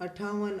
58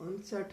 59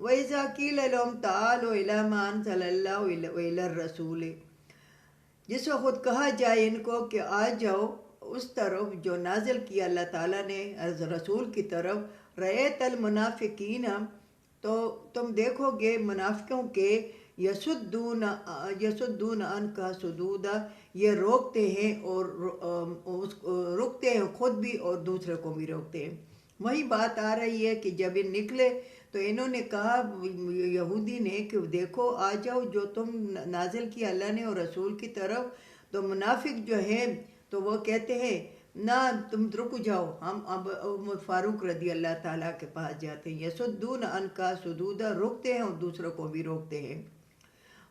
وَإِذَا قِيلَ لَهُمْ تَعَالُوا إِلَىٰ مَا أَنزَلَ اللَّهُ وَإِلَى الرَّسُولِ، جس وقت کہا جائے ان کو کہ آ جاؤ اس طرف جو نازل کیا اللہ تعالیٰ نے از رسول کی طرف، رأیت المنافقین، تو تم دیکھو گے منافقوں کے، یسدون عنک صدودا، یہ روکتے ہیں اور رکتے ہیں خود بھی اور دوسرے کو بھی روکتے ہیں۔ وہی بات آ رہی ہے کہ جب ان نکلے تو انہوں نے کہا یہودی نے کہ دیکھو آ جاؤ جو تم نازل کیا اللہ نے اور رسول کی طرف، تو منافق جو ہیں تو وہ کہتے ہیں نہ تم رک جاؤ، ہم اب عمر فاروق رضی اللہ تعالیٰ کے پاس جاتے ہیں۔ یسدون عنک صدودا، روکتے ہیں اور دوسروں کو بھی روکتے ہیں۔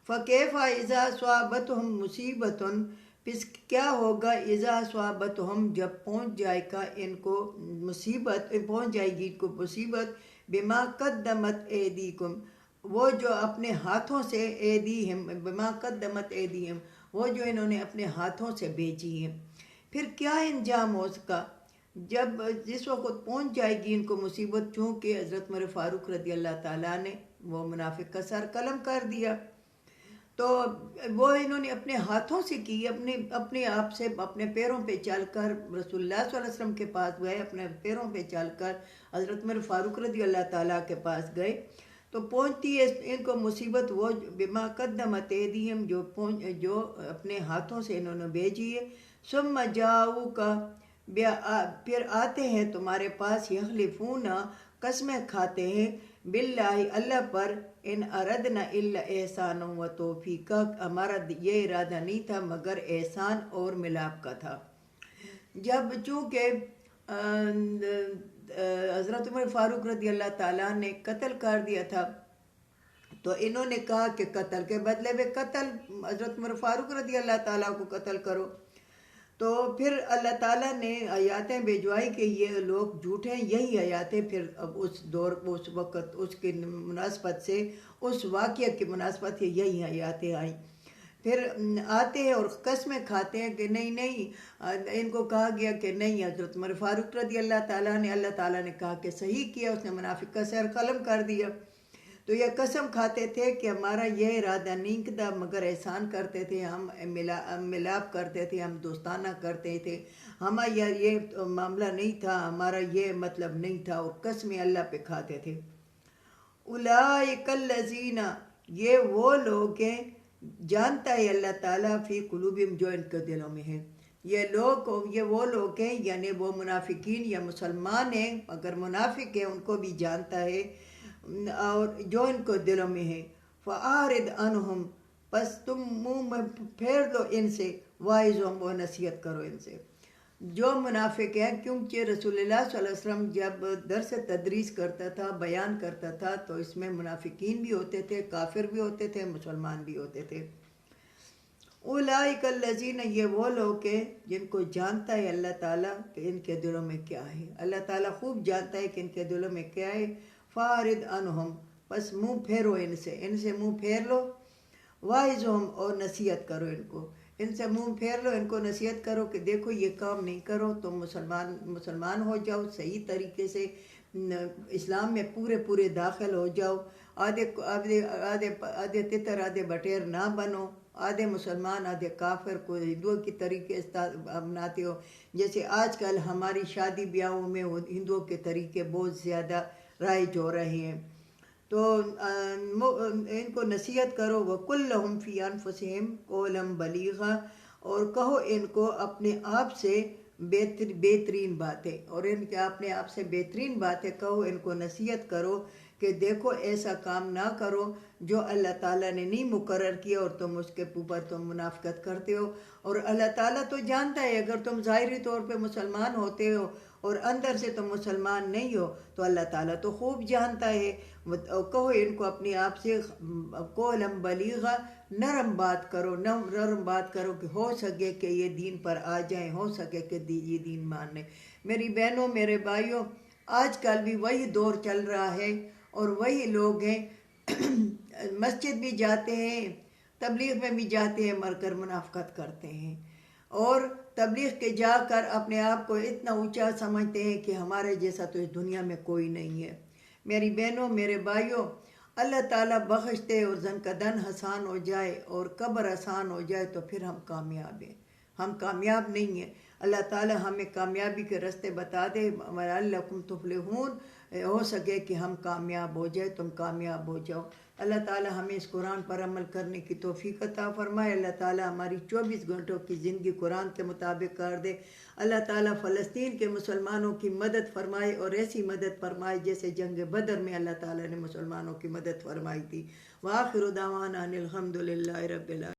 فَكَيْفَ إِذَا أَصَابَتْهُمْ مُصِيبَةٌ، پس کیا ہوگا، اذا اصابتہم، جب پہنچ جائے گا ان کو مصیبت، پہنچ جائے گی ان کو مصیبت، بما قدمت ایدیکم، وہ جو اپنے ہاتھوں سے، ایدیہم بما قدمت ایدیہم، وہ جو انہوں نے اپنے ہاتھوں سے بیچی ہیں۔ پھر کیا انجام ہو سکا جب جس وقت پہنچ جائے گی ان کو مصیبت، چونکہ حضرت عمر فاروق رضی اللہ تعالیٰ نے وہ منافق کا سر قلم کر دیا، تو وہ انہوں نے اپنے ہاتھوں سے کی، اپنے آپ سے اپنے پیروں پہ چل کر رسول اللہ صلی اللہ علیہ وسلم کے پاس گئے، اپنے پیروں پہ چل کر حضرت عمر فاروق رضی اللہ تعالیٰ کے پاس گئے، تو پہنچتی ہے ان کو مصیبت وہ بما قدمت ایدیہم، جو اپنے ہاتھوں سے انہوں نے بھیجی ہے، ثم جاؤک، پھر آتے ہیں تمہارے پاس، یحلفون، قسمیں کھاتے ہیں، باللہ، اللہ پر، ان اردنا الا احسانا و توفیقا، ہمارا یہ ارادہ نہیں تھا مگر احسان اور ملاپ کا تھا۔ جب چونکہ حضرت عمر فاروق رضی اللہ تعالیٰ نے قتل کر دیا تھا، تو انہوں نے کہا کہ قتل کے بدلے میں قتل، حضرت عمر فاروق رضی اللہ تعالیٰ کو قتل کرو، تو پھر اللہ تعالیٰ نے آیاتیں بھیجوائی کہ یہ لوگ جھوٹے ہیں۔ یہی آیاتیں پھر اب اس دور، اس وقت، اس کی مناسبت سے، اس واقعہ کی مناسبت سے یہی آیاتیں آئیں۔ پھر آتے ہیں اور قسمیں کھاتے ہیں کہ نہیں، ان کو کہا گیا کہ نہیں، حضرت عمر فاروق رضی اللہ تعالیٰ نے کہا کہ صحیح کیا، اس نے منافق کا سر قلم کر دیا، تو یہ قسم کھاتے تھے کہ ہمارا یہ ارادہ نہیں تھا مگر احسان کرتے تھے، ہم ملاپ کرتے تھے، ہم دوستانہ کرتے تھے، ہمارا یہ معاملہ نہیں تھا، ہمارا یہ مطلب نہیں تھا، اور قسمیں اللہ پہ کھاتے تھے۔ اولئک الذین، یہ وہ لوگ ہیں، جانتا ہے اللہ تعالیٰ، فی قلوبہم، جو ان کے دلوں میں ہے، یہ وہ لوگ ہیں، یعنی وہ منافقین یا مسلمان ہیں اگر منافق ہیں ان کو بھی جانتا ہے، اور جو ان کو دلوں میں ہے۔ فَأَعْرِضْ عَنْهُمْ، پس تم منہ میں پھیر دو ان سے، وَاعِظْهُمْ، وہ نصیحت کرو ان سے، جو منافق ہیں، کیونکہ رسول اللہ صلی اللہ علیہ وسلم جب درس تدریس کرتا تھا، بیان کرتا تھا، تو اس میں منافقین بھی ہوتے تھے، کافر بھی ہوتے تھے، مسلمان بھی ہوتے تھے۔ اولئک الذین، یہ وہ لوگ ہیں جن کو جانتا ہے اللہ تعالیٰ کہ ان کے دلوں میں کیا ہے، اللہ تعالیٰ خوب جانتا ہے کہ ان کے دلوں میں کیا ہے۔ فَأَعْرِضْ عَنْهُمْ، پس منہ پھیرو ان سے منہ پھیر لو، وَاعِظْهُمْ، اور نصیحت کرو ان کو، ان سے منہ پھیر لو، ان کو نصیحت کرو کہ دیکھو یہ کام نہیں کرو، تم مسلمان ہو جاؤ، صحیح طریقے سے اسلام میں پورے داخل ہو جاؤ، آدھے تتر آدھے بٹیر نہ بنو، آدھے مسلمان آدھے کافر کو ہندوؤں کی طریقے اپناتے ہو، جیسے آج کل ہماری شادی بیاہوں میں ہندوؤں کے طریقے بہت زیادہ رائج ہو رہے ہیں، تو ان کو نصیحت کرو۔ وَقُلْ لَهُمْ فِي أَنفُسِهِمْ قَوْلًا بَلِيغًا، اور کہو ان کو اپنے آپ سے بہترین باتیں، اور ان کے اپنے آپ سے بہترین باتیں کہو، ان کو نصیحت کرو کہ دیکھو ایسا کام نہ کرو جو اللہ تعالیٰ نے نہیں مقرر کیا، اور تم اس کے اوپر تم منافقت کرتے ہو، اور اللہ تعالیٰ تو جانتا ہے اگر تم ظاہری طور پہ مسلمان ہوتے ہو اور اندر سے تم مسلمان نہیں ہو تو اللہ تعالیٰ تو خوب جانتا ہے۔ کہو ان کو اپنے آپ سے قولا بلیغا، نرم بات کرو کہ ہو سکے کہ یہ دین پر آ جائیں، ہو سکے کہ یہ دین مان لیں۔ میری بہنوں، میرے بھائیوں، آج کل بھی وہی دور چل رہا ہے اور وہی لوگ ہیں، مسجد بھی جاتے ہیں، تبلیغ میں بھی جاتے ہیں، مر کر منافقت کرتے ہیں، اور تبلیغ کے جا کر اپنے آپ کو اتنا اونچا سمجھتے ہیں کہ ہمارے جیسا تو اس دنیا میں کوئی نہیں ہے۔ میری بہنوں، میرے بھائیوں، اللہ تعالیٰ بخش دے اور زن کا دن آسان ہو جائے اور قبر آسان ہو جائے تو پھر ہم کامیاب ہیں. ہم کامیاب نہیں ہیں. اللہ تعالیٰ ہمیں کامیابی کے راستے بتا دے. وَلَعَلَّكُمْ تُفْلِحُونَ، ہو سکے کہ ہم کامیاب ہو جائے، تم کامیاب ہو جاؤ. اللہ تعالیٰ ہمیں اس قرآن پر عمل کرنے کی توفیق عطا فرمائے. اللہ تعالیٰ ہماری 24 گھنٹوں کی زندگی قرآن کے مطابق کر دے. اللہ تعالیٰ فلسطین کے مسلمانوں کی مدد فرمائے اور ایسی مدد فرمائے جیسے جنگ بدر میں اللہ تعالیٰ نے مسلمانوں کی مدد فرمائی تھی. وآخر دعوانا ان الحمد للہ رب العالمین.